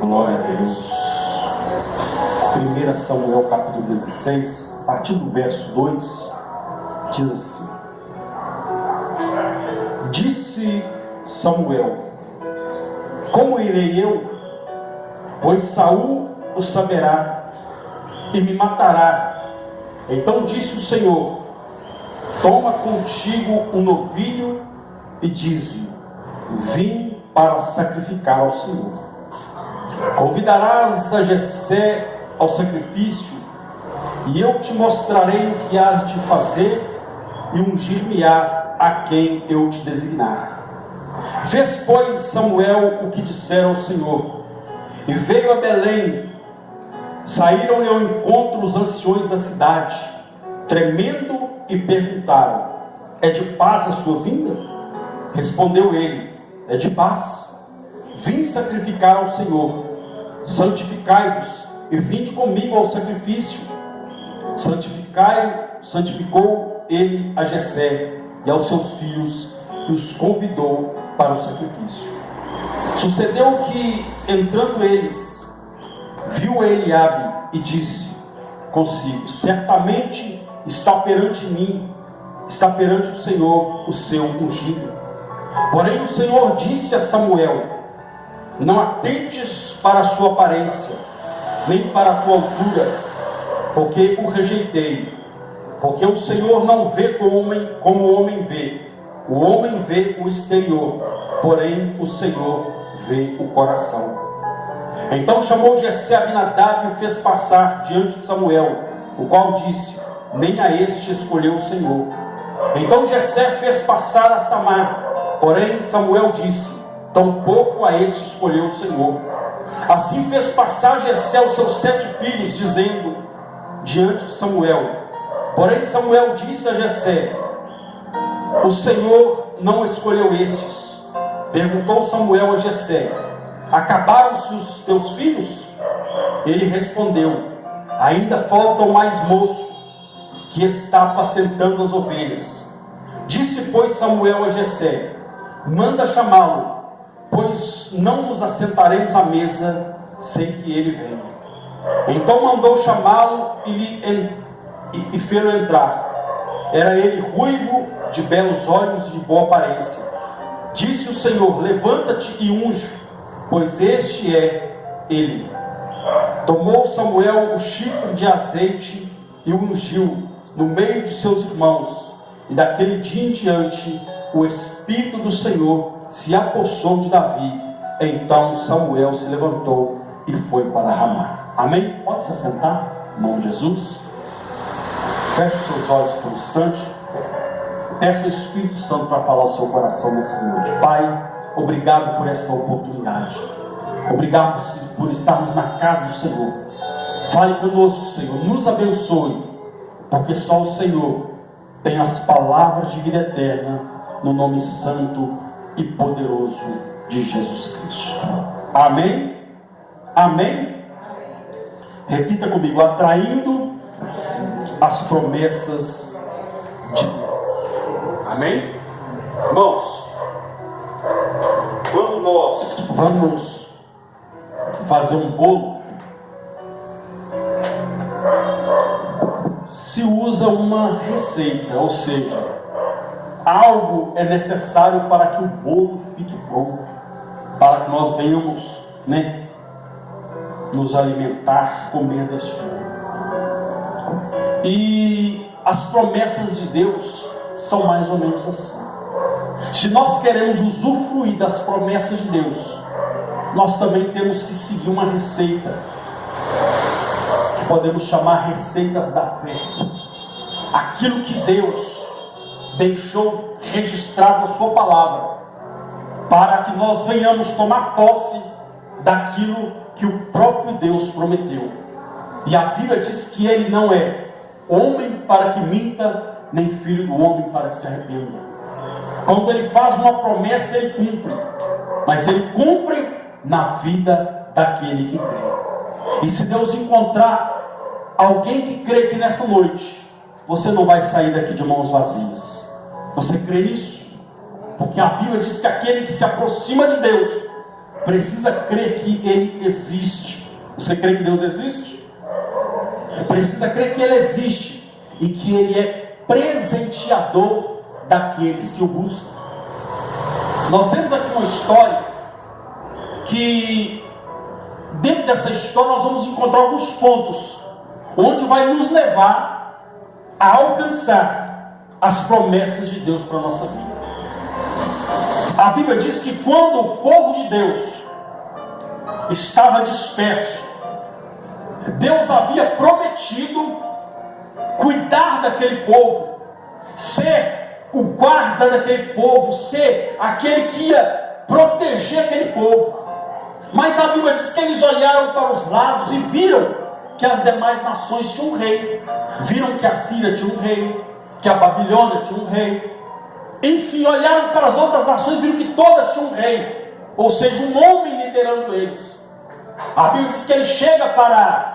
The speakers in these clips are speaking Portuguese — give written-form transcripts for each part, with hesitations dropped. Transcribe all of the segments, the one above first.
Glória a Deus. 1 Samuel capítulo 16, a partir do verso 2, diz assim: Disse Samuel: Como irei eu? Pois Saul o saberá e me matará. Então disse o Senhor: Toma contigo um novilho e dize: Vim para sacrificar ao Senhor. Convidarás a Jessé ao sacrifício, e eu te mostrarei o que hás de fazer, e ungir-me-ás a quem eu te designar. Fez, pois, Samuel o que dissera ao Senhor, e veio a Belém. Saíram-lhe ao encontro os anciões da cidade, tremendo, e perguntaram: É de paz a sua vinda? Respondeu ele: É de paz. Vim sacrificar ao Senhor. Santificai-vos e vinde comigo ao sacrifício. Santificou ele a Jessé e aos seus filhos, e os convidou para o sacrifício. Sucedeu que, entrando eles, viu Eliabe e disse consigo: Certamente está perante mim, está perante o Senhor o seu ungido. Porém o Senhor disse a Samuel: Não atentes para a sua aparência, nem para a tua altura, porque o rejeitei. Porque o Senhor não vê como o homem vê. O homem vê o exterior, porém o Senhor vê o coração. Então chamou Jessé Abinadab e o fez passar diante de Samuel, o qual disse: Nem a este escolheu o Senhor. Então Jessé fez passar a Samar, porém Samuel disse: Tampouco a este escolheu o Senhor. Assim fez passar Jessé os seus 7 filhos, dizendo diante de Samuel. Porém Samuel disse a Jessé: O Senhor não escolheu estes. Perguntou Samuel a Jessé: Acabaram-se os teus filhos? Ele respondeu: Ainda falta o mais moço, que está apacentando as ovelhas. Disse, pois, Samuel a Jessé: Manda chamá-lo, pois não nos assentaremos à mesa sem que ele venha. Então mandou chamá-lo e fê-lo entrar. Era ele ruivo, de belos olhos e de boa aparência. Disse o Senhor: Levanta-te e unge, pois este é ele. Tomou Samuel o chifre de azeite e o ungiu no meio de seus irmãos. E daquele dia em diante o Espírito do Senhor se apossou de Davi. Então Samuel se levantou e foi para Ramá. Amém? Pode se assentar, irmão Jesus. Feche os seus olhos por um instante. Peça ao Espírito Santo para falar ao seu coração nessa noite. Pai, obrigado por essa oportunidade. Obrigado por estarmos na casa do Senhor. Fale conosco, Senhor. Nos abençoe, porque só o Senhor tem as palavras de vida eterna, no nome santo e poderoso de Jesus Cristo. Amém? Amém? Repita comigo: atraindo as promessas de Deus. Amém? Irmãos, quando nós vamos fazer um bolo, se usa uma receita, ou seja, algo é necessário para que o bolo fique pronto, para que nós venhamos, nos alimentar, comer deste bolo. E as promessas de Deus são mais ou menos assim. Se nós queremos usufruir das promessas de Deus, nós também temos que seguir uma receita, que podemos chamar receitas da fé. Aquilo que Deus deixou registrado na sua palavra, para que nós venhamos tomar posse daquilo que o próprio Deus prometeu. E a Bíblia diz que Ele não é homem para que minta, nem filho do homem para que se arrependa. Quando Ele faz uma promessa, Ele cumpre, mas Ele cumpre na vida daquele que crê. E se Deus encontrar alguém que crê que nessa noite você não vai sair daqui de mãos vazias, você crê nisso? Porque a Bíblia diz que aquele que se aproxima de Deus precisa crer que Ele existe. Você crê que Deus existe? Precisa crer que Ele existe e que Ele é presenteador daqueles que o buscam. Nós temos aqui uma história que, dentro dessa história, nós vamos encontrar alguns pontos onde vai nos levar a alcançar as promessas de Deus para a nossa vida. A Bíblia diz que quando o povo de Deus estava disperso, Deus havia prometido cuidar daquele povo, ser o guarda daquele povo, ser aquele que ia proteger aquele povo. Mas a Bíblia diz que eles olharam para os lados e viram que as demais nações tinham um rei. Viram que a Síria tinha um rei, que a Babilônia tinha um rei. Enfim, olharam para as outras nações e viram que todas tinham um rei, ou seja, um homem liderando eles. A Bíblia diz que eles chegam para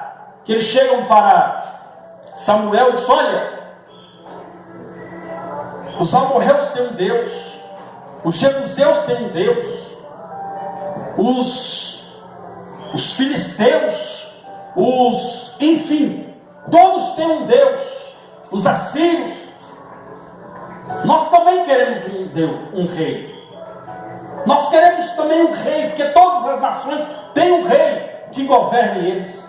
Samuel e diz: olha, os amorreus têm um Deus, os jebuseus têm um Deus, os filisteus, enfim, todos têm um Deus, os assírios. Nós também queremos um rei. Nós queremos também um rei, porque todas as nações têm um rei que governe eles.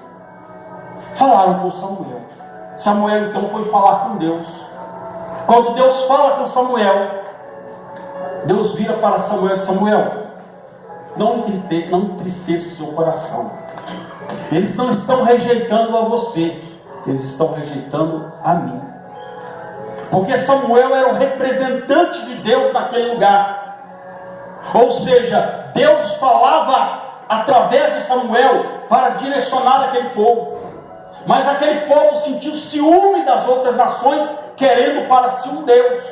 Falaram com Samuel. Samuel então foi falar com Deus. Quando Deus fala com Samuel, Deus vira para Samuel e diz: Samuel, não entristeça o seu coração. Eles não estão rejeitando a você, eles estão rejeitando a mim. Porque Samuel era o representante de Deus naquele lugar. Ou seja, Deus falava através de Samuel para direcionar aquele povo. Mas aquele povo sentiu ciúme das outras nações, querendo para si um Deus,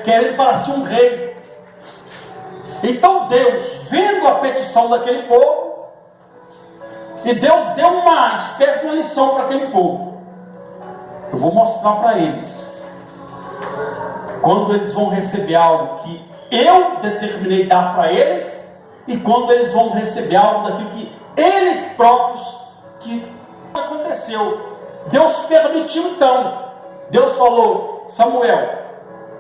querendo para si um rei. Então Deus, vendo a petição daquele povo, e Deus deu uma lição para aquele povo. Eu vou mostrar para eles, quando eles vão receber algo que eu determinei dar para eles, e quando eles vão receber algo daquilo que eles próprios que aconteceu. Deus permitiu então. Deus falou: Samuel,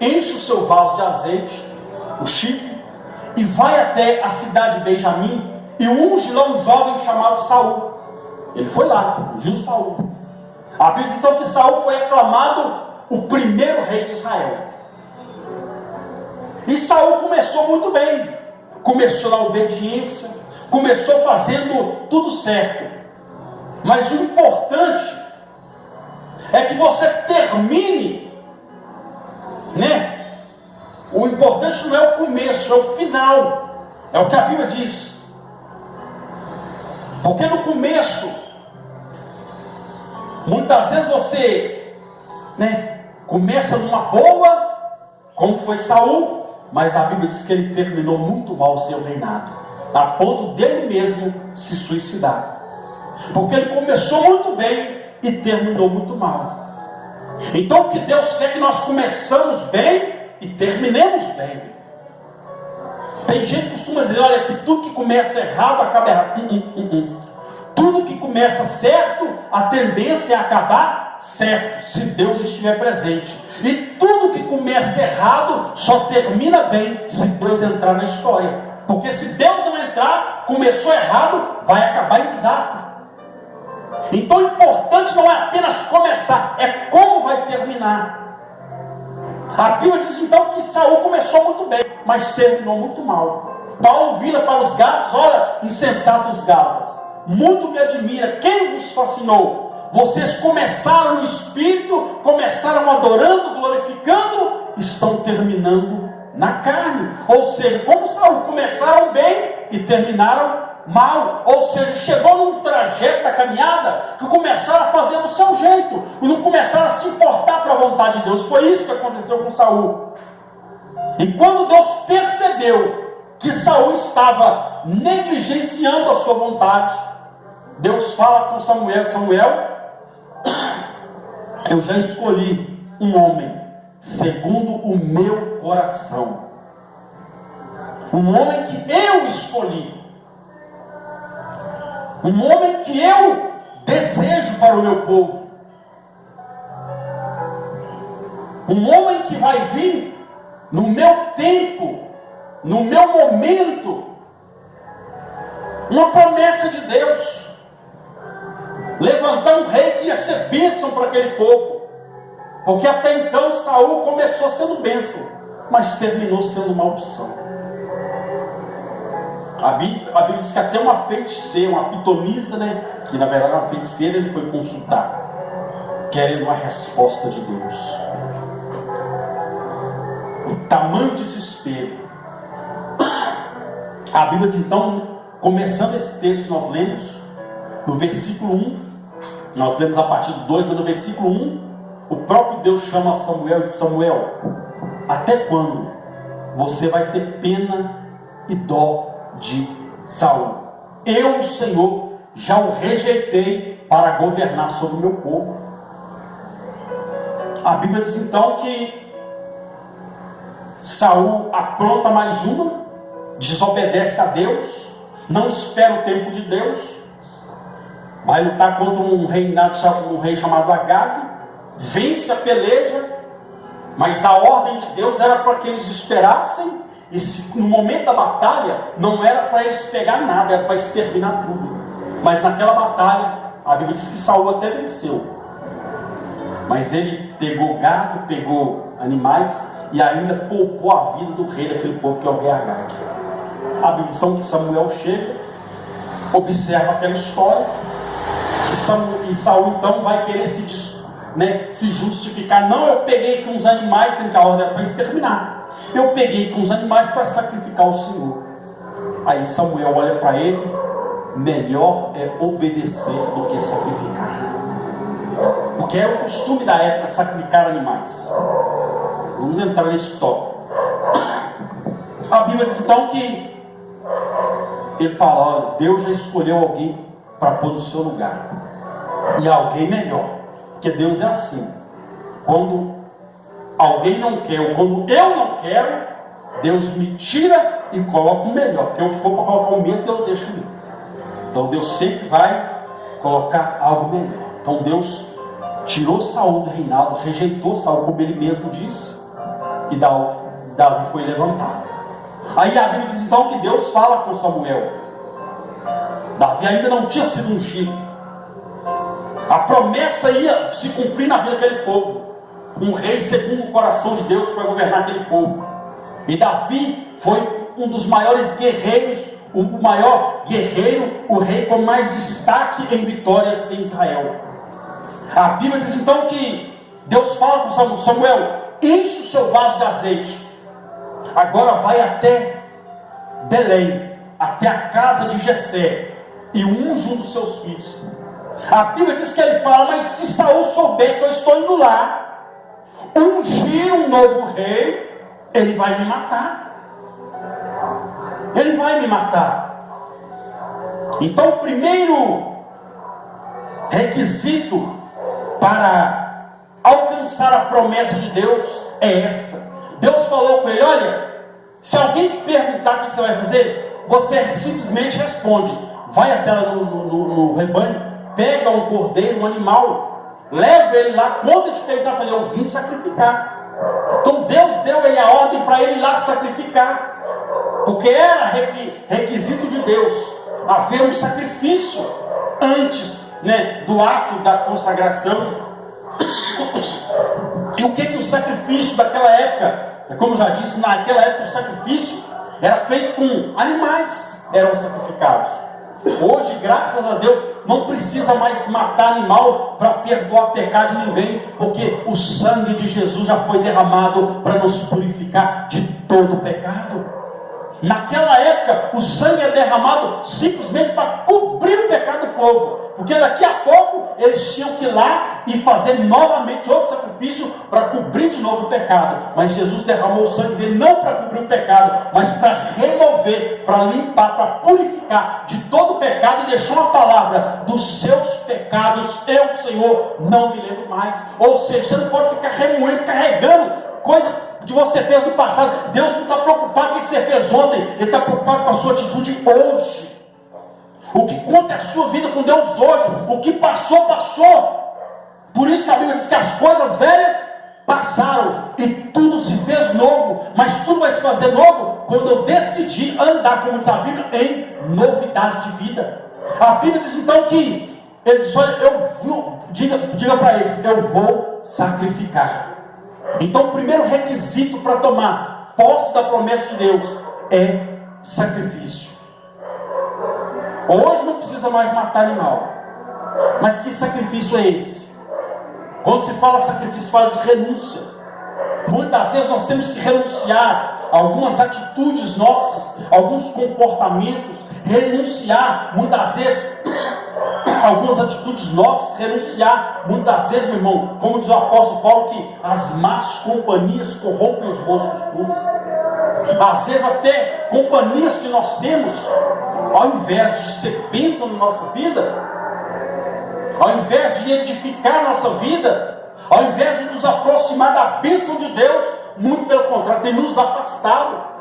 enche o seu vaso de azeite, o chifre, e vai até a cidade de Benjamim e unge lá um jovem chamado Saul. Ele foi lá, ungiu Saul. A Bíblia diz então que Saul foi aclamado o primeiro rei de Israel. E Saul começou muito bem. Começou na obediência, começou fazendo tudo certo. Mas o importante é que você termine, né? O importante não é o começo, é o final. É o que a Bíblia diz. Porque no começo, muitas vezes você, começa numa boa, como foi Saul, mas a Bíblia diz que ele terminou muito mal o seu reinado, a ponto dele mesmo se suicidar. Porque ele começou muito bem e terminou muito mal. Então o que Deus quer é que nós começamos bem e terminemos bem. Tem gente que costuma dizer: olha, que tudo que começa errado acaba errado. Tudo que começa certo, a tendência é acabar certo, se Deus estiver presente. E tudo que começa errado só termina bem se Deus entrar na história. Porque se Deus não entrar, começou errado, vai acabar em desastre. Então o importante não é apenas começar, é como vai terminar. A Bíblia diz então que Saul começou muito bem, mas terminou muito mal. Paulo vira para os Gálatas: olha, insensatos Gálatas, muito me admira, quem vos fascinou? Vocês começaram no Espírito, começaram adorando, glorificando, estão terminando na carne. Ou seja, como Saul, começaram bem e terminaram mal. Ou seja, chegou num trajeto da caminhada que começaram a fazer do seu jeito e não começaram a se importar para a vontade de Deus. Foi isso que aconteceu com Saul. E quando Deus percebeu que Saul estava negligenciando a sua vontade, Deus fala com Samuel: Samuel, eu já escolhi um homem segundo o meu coração, um homem que eu escolhi. Um homem que eu desejo para o meu povo. Um homem que vai vir no meu tempo, no meu momento. Uma promessa de Deus. Levantar um rei que ia ser bênção para aquele povo. Porque até então Saul começou sendo bênção, mas terminou sendo maldição. A Bíblia diz que até uma feiticeira, uma pitonisa, que na verdade é uma feiticeira, ele foi consultar, querendo uma resposta de Deus. O tamanho desespero. A Bíblia diz, então, começando esse texto que nós lemos, no versículo 1, nós lemos a partir do 2, mas no versículo 1, o próprio Deus chama Samuel e diz: Samuel, até quando você vai ter pena e dó de Saul? Eu, o Senhor, já o rejeitei para governar sobre o meu povo. A Bíblia diz então que Saul apronta mais uma, desobedece a Deus, não espera o tempo de Deus, vai lutar contra um rei chamado Agag, vence a peleja, mas a ordem de Deus era para que eles esperassem, e no momento da batalha não era para eles pegar nada, era para exterminar tudo. Mas naquela batalha a Bíblia diz que Saul até venceu, mas ele pegou gado, pegou animais e ainda poupou a vida do rei daquele povo, que é o rei Agag. A Bíblia diz que Samuel chega, observa aquela história, e Saul então vai querer se justificar. Não, eu peguei com os animais, sendo que a ordem era para exterminar. Eu peguei com os animais para sacrificar o Senhor. Aí Samuel olha para ele: melhor é obedecer do que sacrificar. Porque era o costume da época sacrificar animais. Vamos entrar nesse tópico. A Bíblia diz então que ele fala: olha, Deus já escolheu alguém para pôr no seu lugar, e alguém melhor. Porque Deus é assim: quando alguém não quer, ou quando eu não quero, Deus me tira e coloca o melhor. Porque eu for para colocar o medo, Deus deixa o medo. Então Deus sempre vai colocar algo melhor. Então Deus tirou Saul do reinado, rejeitou Saul, como ele mesmo disse, e Davi foi levantado. Aí a Bíblia diz então que Deus fala com Samuel. Davi ainda não tinha sido ungido. A promessa ia se cumprir na vida daquele povo. Um rei segundo o coração de Deus para governar aquele povo. E Davi foi um dos maiores guerreiros, o maior guerreiro, o rei com mais destaque em vitórias em Israel. A Bíblia diz então que Deus fala com Samuel: enche o seu vaso de azeite. Agora vai até Belém, até a casa de Jessé, e unge um dos seus filhos. A Bíblia diz que ele fala: mas se Saul souber que eu estou indo lá ungir um novo rei, ele vai me matar. Ele vai me matar. Então o primeiro requisito para alcançar a promessa de Deus é essa. Deus falou com ele: olha, se alguém perguntar o que você vai fazer, você simplesmente responde: vai até lá no rebanho, pega um cordeiro, um animal, leva ele lá. Quando ele te perguntar, eu vim sacrificar. Então Deus deu ele a ordem para ele ir lá sacrificar, porque era requisito de Deus haver um sacrifício antes, do ato da consagração. E o que o sacrifício daquela época, como eu já disse, naquela época o sacrifício era feito com animais, eram sacrificados. Hoje, graças a Deus, não precisa mais matar animal para perdoar pecado de ninguém, porque o sangue de Jesus já foi derramado para nos purificar de todo pecado. Naquela época, o sangue é derramado simplesmente para cobrir o pecado do povo, porque daqui a pouco eles tinham que ir lá e fazer novamente outro sacrifício para cobrir de novo o pecado. Mas Jesus derramou o sangue dele não para cobrir o pecado, mas para remover, para limpar, para purificar de todo o pecado, e deixou uma palavra: dos seus pecados eu, Senhor, não me lembro mais. Ou seja, você não pode ficar remoendo, carregando coisa que você fez no passado. Deus não está preocupado com o que você fez ontem, Ele está preocupado com a sua atitude hoje. O que conta é a sua vida com Deus hoje. O que passou, passou. Por isso que a Bíblia diz que as coisas velhas passaram e tudo se fez novo. Mas tudo vai se fazer novo quando eu decidir andar, como diz a Bíblia, em novidade de vida. A Bíblia diz então que ele diz, olha, diga para eles, eu vou sacrificar. Então o primeiro requisito para tomar posse da promessa de Deus é sacrifício. Hoje não precisa mais matar animal. Mas que sacrifício é esse? Quando se fala sacrifício, fala de renúncia. Muitas vezes nós temos que renunciar a algumas atitudes nossas, alguns comportamentos, renunciar muitas vezes algumas atitudes nossas, renunciar muitas vezes, meu irmão, como diz o apóstolo Paulo, que as más companhias corrompem os bons costumes. Às vezes até companhias que nós temos, ao invés de ser bênção na nossa vida, ao invés de edificar a nossa vida, ao invés de nos aproximar da bênção de Deus, muito pelo contrário, tem nos afastado.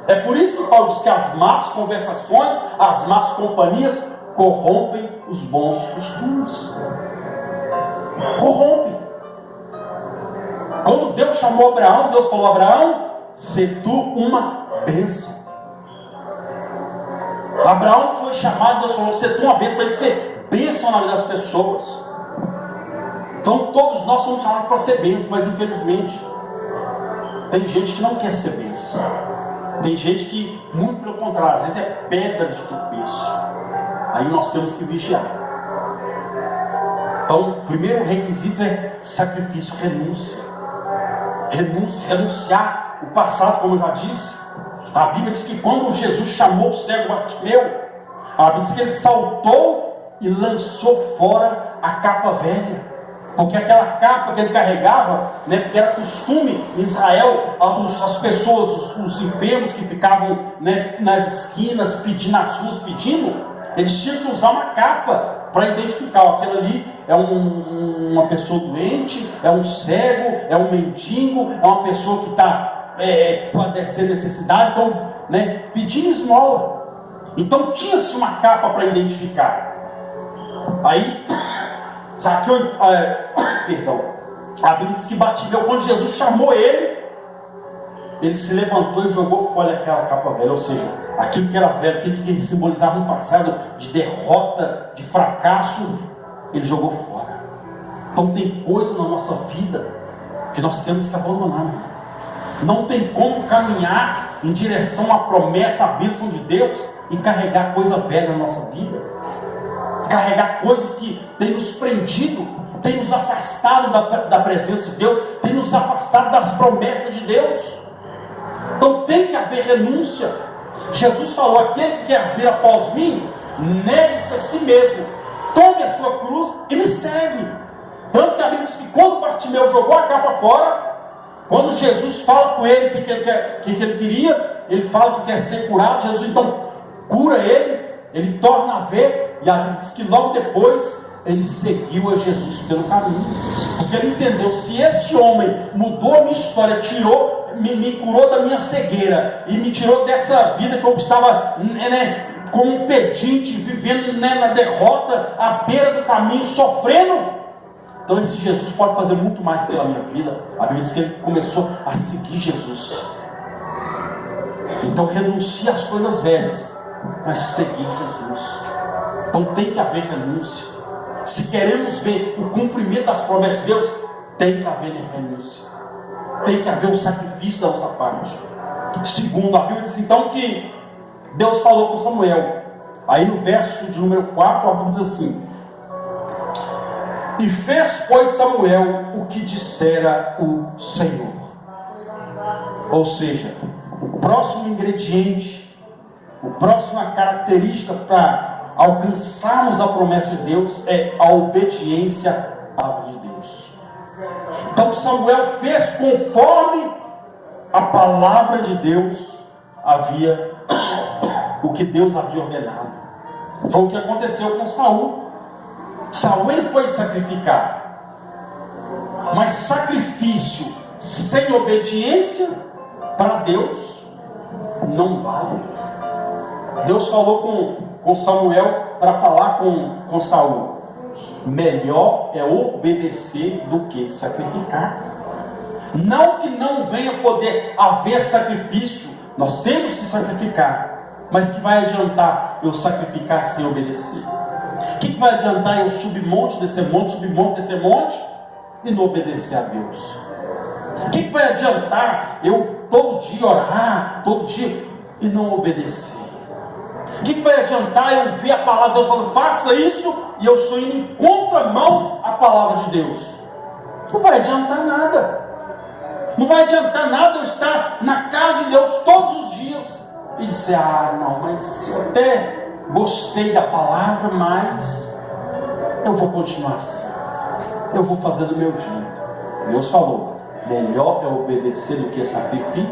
É por isso que Paulo diz que as más conversações, as más companhias corrompem os bons costumes. Corrompem. Quando Deus chamou Abraão, Deus falou: Abraão, se tu uma bênção. Abraão foi chamado, Deus falou: se tu uma bênção, para ele ser bênção na vida das pessoas. Então todos nós somos chamados para ser bênção, mas infelizmente tem gente que não quer ser bênção. Tem gente que, muito pelo contrário, às vezes é pedra de tropeço. Aí nós temos que vigiar. Então, o primeiro requisito é sacrifício, renúncia. Renunciar o passado, como eu já disse. A Bíblia diz que quando Jesus chamou o cego Bartimeu, a Bíblia diz que ele saltou e lançou fora a capa velha. Porque aquela capa que ele carregava, né, porque era costume em Israel, as pessoas, os enfermos que ficavam, né, nas esquinas, nas ruas pedindo, eles tinham que usar uma capa para identificar: aquela ali é uma pessoa doente, é um cego, é um mendigo, é uma pessoa que está padecendo necessidade, então, né, pedindo esmola. Então tinha-se uma capa para identificar. Aí a Bíblia diz que Bartimeu, quando Jesus chamou ele se levantou e jogou fora aquela capa velha, ou seja, aquilo que era velho, aquilo que simbolizava um passado de derrota, de fracasso, ele jogou fora. Então tem coisa na nossa vida que nós temos que abandonar. Não tem como caminhar em direção à promessa, à bênção de Deus e carregar coisa velha na nossa vida. Carregar coisas que têm nos prendido, têm nos afastado da presença de Deus, têm nos afastado das promessas de Deus. Então tem que haver renúncia. Jesus falou: aquele que quer vir após mim, negue-se a si mesmo, tome a sua cruz e me segue. Tanto que a Bíblia diz que quando Bartimeu jogou a capa fora, quando Jesus fala com ele o que ele queria, ele fala que quer ser curado. Jesus então cura ele torna a ver, e a Bíblia diz que logo depois ele seguiu a Jesus pelo caminho, porque ele entendeu: se esse homem mudou a minha história, me curou da minha cegueira e me tirou dessa vida que eu estava, né, como um pedinte, vivendo, né, na derrota, à beira do caminho, sofrendo, então esse Jesus pode fazer muito mais pela minha vida. A Bíblia diz que ele começou a seguir Jesus. Então renuncia às coisas velhas, mas seguir Jesus. Então tem que haver renúncia. Se queremos ver o cumprimento das promessas de Deus, tem que haver renúncia. Tem que haver um sacrifício da nossa parte. Segundo, a Bíblia diz então que Deus falou com Samuel. Aí no verso de número 4, a Bíblia diz assim: e fez, pois, Samuel o que dissera o Senhor. Ou seja, o próximo ingrediente, a próxima característica para alcançarmos a promessa de Deus é a obediência à palavra de Deus. Então Samuel fez conforme a palavra de Deus havia, o que Deus havia ordenado. Foi o que aconteceu com Saul. Saul ele foi sacrificar, mas sacrifício sem obediência para Deus não vale. Deus falou com Samuel para falar com Saul: melhor é obedecer do que sacrificar. Não que não venha poder haver sacrifício, nós temos que sacrificar, mas que vai adiantar eu sacrificar sem obedecer? O que vai adiantar eu subir monte, descer monte, e não obedecer a Deus? O que vai adiantar eu todo dia orar, todo dia, e não obedecer? O que vai adiantar eu ouvir a palavra de Deus falando, faça isso, e eu estou indo em contramão à palavra de Deus? Não vai adiantar nada. Não vai adiantar nada eu estar na casa de Deus todos os dias e dizer, não, mas eu até gostei da palavra, mas eu vou continuar assim, eu vou fazer do meu jeito. Deus falou, melhor é obedecer do que sacrificar.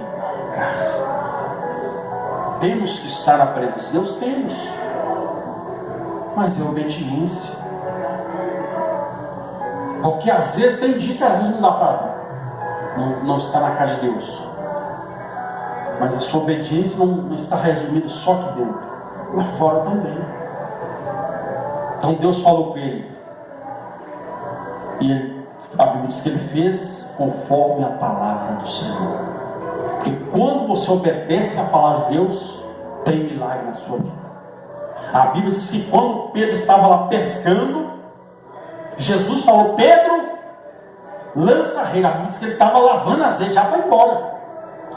Temos que estar na presença de Deus? Temos, mas é obediência. Porque às vezes, tem dia que às vezes não dá para não está na casa de Deus, mas a sua obediência não está resumida só aqui dentro, lá fora também. Então Deus falou com ele, e a Bíblia diz que ele fez conforme a palavra do Senhor. Porque quando você obedece a palavra de Deus, tem milagre na sua vida. A Bíblia diz que quando Pedro estava lá pescando, Jesus falou, Pedro, lança a rede. A Bíblia diz que ele estava lavando azeite, já vai embora.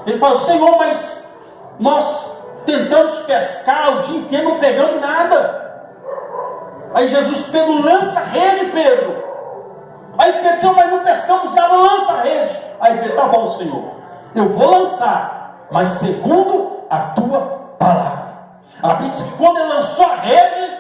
Ele falou, Senhor, mas nós tentamos pescar o dia inteiro, não pegamos nada. Aí Jesus, Pedro, lança a rede, Pedro. Aí Pedro disse, mas não pescamos nada, lança a rede. Aí Pedro, tá bom, Senhor, eu vou lançar, mas segundo a tua palavra. A Bíblia diz que quando ele lançou a rede,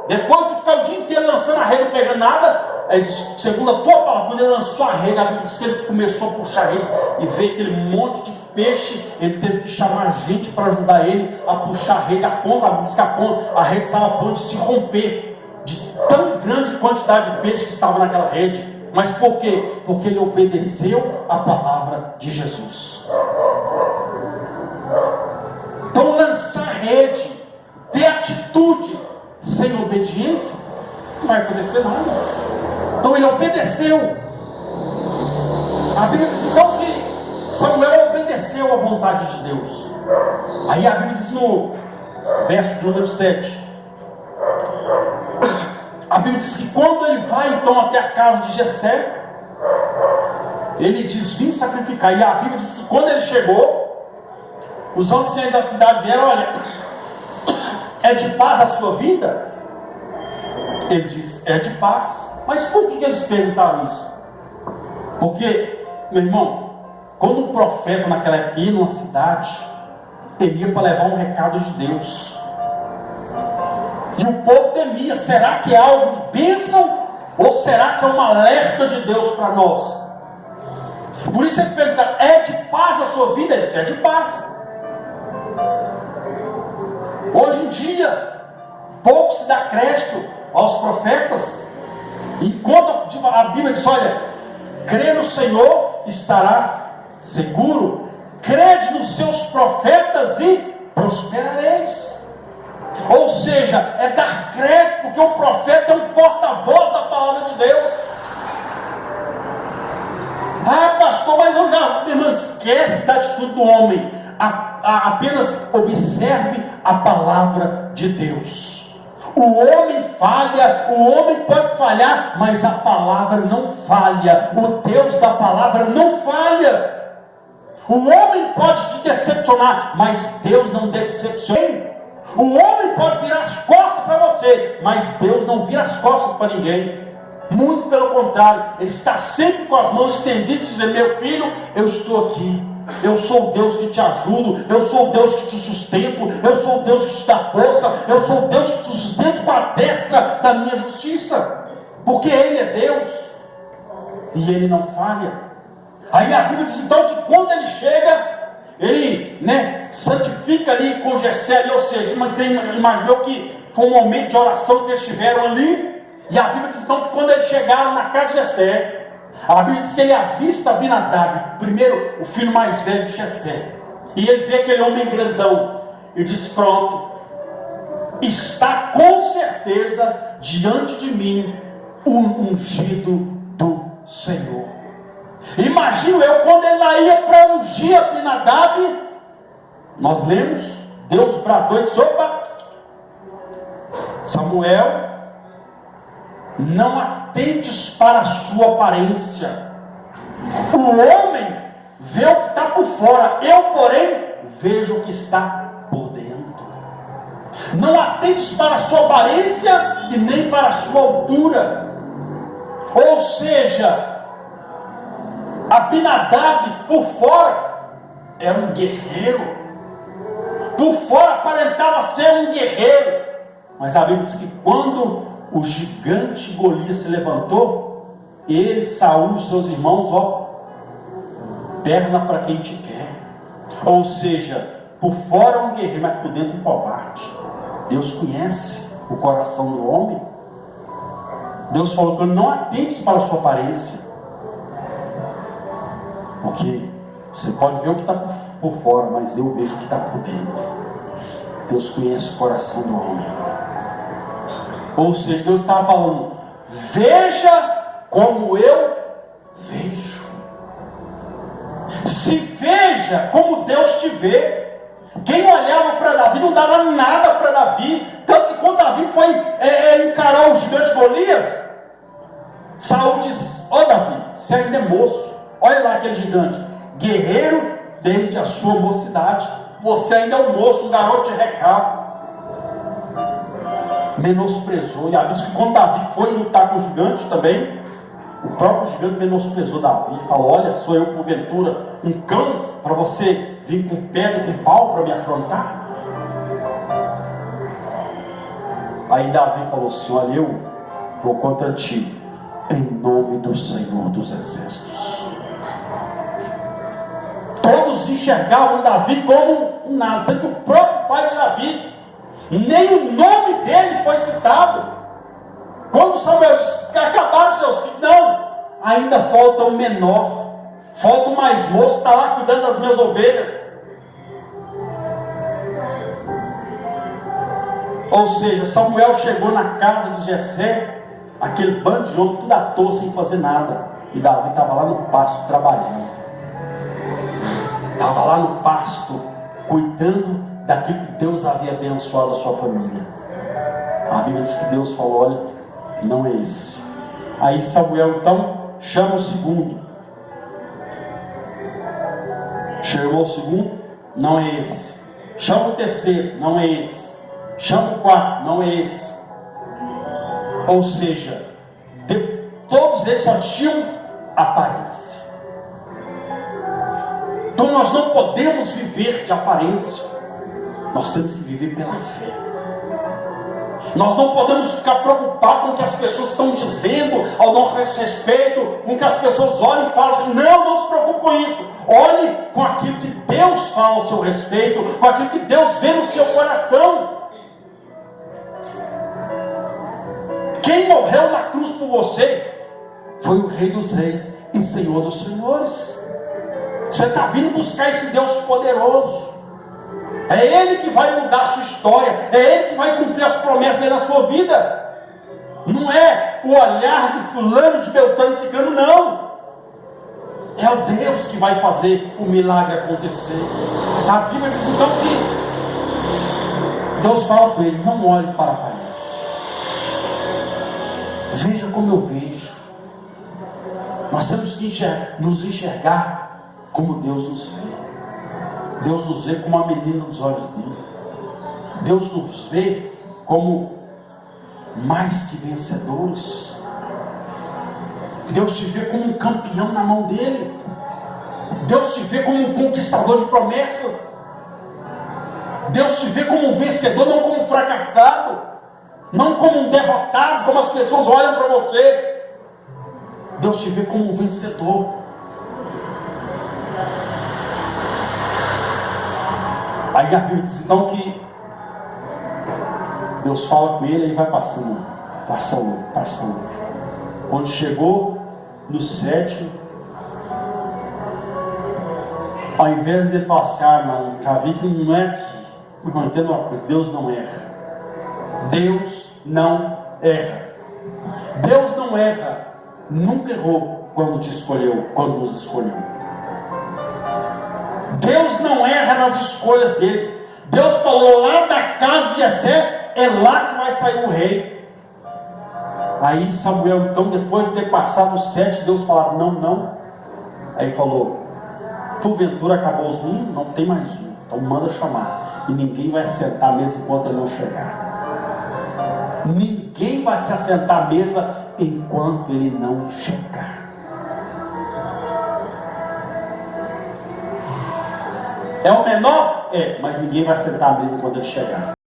depois de ficar o dia inteiro lançando a rede, não pegando nada, aí diz, segundo a tua palavra, quando ele lançou a rede, a Bíblia diz que ele começou a puxar a rede e veio aquele monte de peixe. Ele teve que chamar gente para ajudar ele a puxar a rede. A ponta, a Bíblia diz que a rede estava a ponto de se romper, de tão grande quantidade de peixe que estava naquela rede. Mas por quê? Porque ele obedeceu a palavra de Jesus. Então lançar a rede, ter atitude sem obediência, não vai acontecer nada. Então ele obedeceu. A Bíblia diz então que Samuel obedeceu à vontade de Deus. Aí a Bíblia diz no verso de número 7, a Bíblia diz que quando ele vai então até a casa de Jessé, ele diz, vim sacrificar. E a Bíblia diz que quando ele chegou, os anciãos da cidade vieram, olha, é de paz a sua vida? Ele diz, é de paz. Mas por que eles perguntaram isso? Porque, meu irmão, quando um profeta naquela época ia numa cidade, ele ia para levar um recado de Deus. E o povo temia, será que é algo de bênção? Ou será que é um alerta de Deus para nós? Por isso ele pergunta, é de paz a sua vida? Ele disse, é de paz. Hoje em dia, pouco se dá crédito aos profetas. E quando a Bíblia diz, olha, crê no Senhor, estarás seguro. Crede nos seus profetas e prosperareis. Ou seja, é dar crédito, porque o profeta é um porta-voz da palavra de Deus. Pastor, mas eu já, meu irmão, esquece da atitude do homem. Apenas observe a palavra de Deus. O homem falha, o homem pode falhar, mas a palavra não falha. O Deus da palavra não falha. O homem pode te decepcionar, mas Deus não decepciona. O homem pode virar as costas para você, mas Deus não vira as costas para ninguém. Muito pelo contrário, Ele está sempre com as mãos estendidas, dizendo, meu filho, eu estou aqui. Eu sou o Deus que te ajudo, eu sou o Deus que te sustento, eu sou o Deus que te dá força, eu sou o Deus que te sustento com a destra da minha justiça. Porque Ele é Deus e Ele não falha. Aí a Bíblia diz então que quando Ele chega, Ele santifica ali com Jessé, ou seja, imaginou que foi um momento de oração que eles tiveram ali. E a Bíblia diz então que quando eles chegaram na casa de Jessé, a Bíblia diz que ele avista Abinadab, primeiro o filho mais velho de Jessé, e ele vê aquele homem grandão, e diz, pronto, está com certeza diante de mim o ungido do Senhor. Imagino eu, quando ele ia para ungir Abinadab, nós lemos, Deus bradou e disse: opa, Samuel, não atentes para a sua aparência. O homem vê o que está por fora, eu, porém, vejo o que está por dentro. Não atentes para a sua aparência e nem para a sua altura. Ou seja, Abinadab por fora era um guerreiro, por fora aparentava ser um guerreiro, mas a Bíblia diz que quando o gigante Golias se levantou, ele, Saul e seus irmãos, perna para quem te quer. Ou seja, por fora um guerreiro, mas por dentro um covarde. Deus conhece o coração do homem. Deus falou que não atente para a sua aparência. Ok, você pode ver o que está por fora, mas eu vejo o que está por dentro. Deus conhece o coração do homem. Ou seja, Deus estava falando: veja como eu vejo. Se veja como Deus te vê. Quem olhava para Davi não dava nada para Davi. Tanto que quando Davi foi encarar o gigante Golias, Saul diz: ó Davi, você ainda é moço. Olha lá aquele gigante, guerreiro desde a sua mocidade. Você ainda é um moço, um garoto de recado. Menosprezou. E a Bíblia diz que quando Davi foi lutar com o gigante também, o próprio gigante menosprezou Davi. Falou: olha, sou eu porventura um cão para você vir com pedra e com pau para me afrontar? Aí Davi falou assim: olha, eu vou contra ti em nome do Senhor dos Exércitos. Todos enxergavam Davi como um nada, tanto que o próprio pai de Davi, nem o nome dele foi citado. Quando Samuel disse que acabaram seus filhos, não, ainda falta o menor, falta o mais moço, está lá cuidando das minhas ovelhas. Ou seja, Samuel chegou na casa de Jessé, aquele bando de homem tudo à toa, sem fazer nada, e Davi estava lá no pasto trabalhando. Estava lá no pasto, cuidando daquilo que Deus havia abençoado a sua família. A Bíblia diz que Deus falou: olha, não é esse. Aí Samuel então chama o segundo. Chamou o segundo, não é esse. Chama o terceiro, não é esse. Chama o quarto, não é esse. Ou seja, todos eles só tinham aparência. Então nós não podemos viver de aparência. Nós temos que viver pela fé. Nós não podemos ficar preocupados com o que as pessoas estão dizendo ao nosso respeito, com o que as pessoas olham e falam assim. Não se preocupe com isso. Olhe com aquilo que Deus fala ao seu respeito, com aquilo que Deus vê no seu coração. Quem morreu na cruz por você foi o Rei dos Reis e Senhor dos Senhores. Você está vindo buscar esse Deus poderoso. É Ele que vai mudar a sua história. É Ele que vai cumprir as promessas dele na sua vida. Não é o olhar de fulano, de Beltrano e Ciclano, não. É o Deus que vai fazer o milagre acontecer. A Bíblia diz então que Deus fala para ele: não olhe para a aparência. Veja como eu vejo. Nós temos que nos enxergar como Deus nos vê. Deus nos vê como a menina dos olhos dele. Deus nos vê como mais que vencedores. Deus te vê como um campeão na mão dele. Deus te vê como um conquistador de promessas. Deus te vê como um vencedor, não como um fracassado, não como um derrotado, como as pessoas olham para você. Deus te vê como um vencedor. Aí a Bíblia diz então que Deus fala com ele e vai passando. Quando chegou no sétimo, ao invés de ele falar assim: não, já vi que não é aqui. Não, entenda uma coisa, Deus não erra. Deus não erra. Deus não erra, nunca errou quando te escolheu, quando nos escolheu. Deus não erra nas escolhas dele. Deus falou lá da casa de Jessé, é lá que vai sair o rei. Aí Samuel, então, depois de ter passado os 7, Deus falou, não. Aí falou, porventura acabou os ninhos? Não tem mais um, então manda chamar. E ninguém vai sentar à mesa enquanto ele não chegar. Ninguém vai se assentar à mesa enquanto ele não chegar. É o menor? É, mas ninguém vai sentar à mesa enquanto ele chegar.